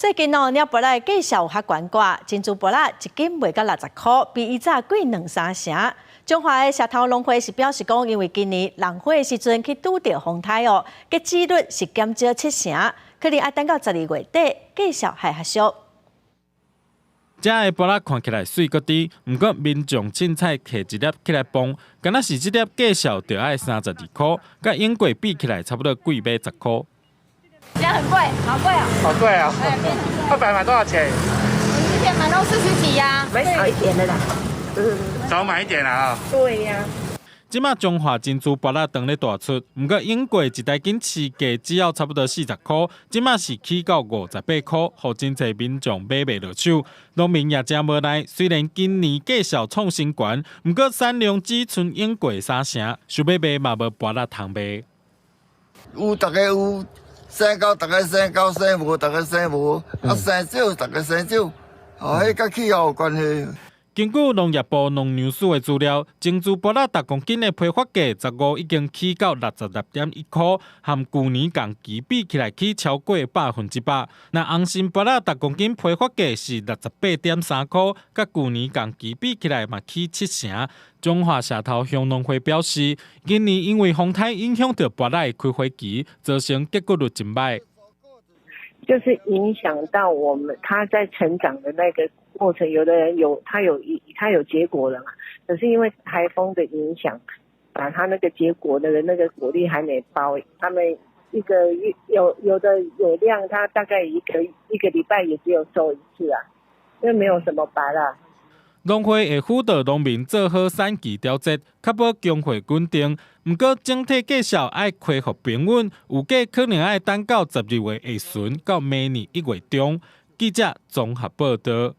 最近鸟伯仔价销有较悬挂，珍珠伯仔一斤卖到60块，比以早贵2-3成。中华的社头农会是表示讲，因为今年人火的时阵去拄到风台哦，个几率是减少7成，可能要等到12月底价销还较俗。这的玻璃看起来水个低，不过民众凊彩摕一粒起来磅，敢若是这粒价销就要32块，甲英国比起来差不多贵买10块。这样很贵，好贵哦！好贵啊！200买多少钱？我们之前买到40几呀，买少一点的啦。少买一点啦啊！对呀。即马中华珍珠玻璃当咧大出，不过英国一台斤市价只要差不多40块，即马是起到58块，互真侪民众买袂落手。农民也真无奈，虽然今年价销创新高，不过产量只剩英国3成，想要卖嘛无玻璃通卖。有大家有生高，大家生高；生无，大家生无。啊，生少，大家生少。迄甲气候有关系。根据农业部农粮署的资料，珍珠玻璃10公斤的批发价15已经起到66.1块，和去年同期比起来起超过100%。那红心玻璃10公斤批发价是68.3块，甲去年同期比起来嘛起7成。中华社头乡农会表示，今年因为风台影响到玻璃的开花期，造成结果率真歹。就是影响到我们他在成长的那个过程，有的人他有结果了嘛，可是因为台风的影响，把他那个结果的那个果粒还没包，他们一个有的有量，他大概一个礼拜也只有收一次啊，因为没有什么白啦。农会会辅导农民做好产期调节，确保供货稳定。不过整体价销要恢复平稳，有价可能要等到12月下旬到明年1月中。记者综合报道。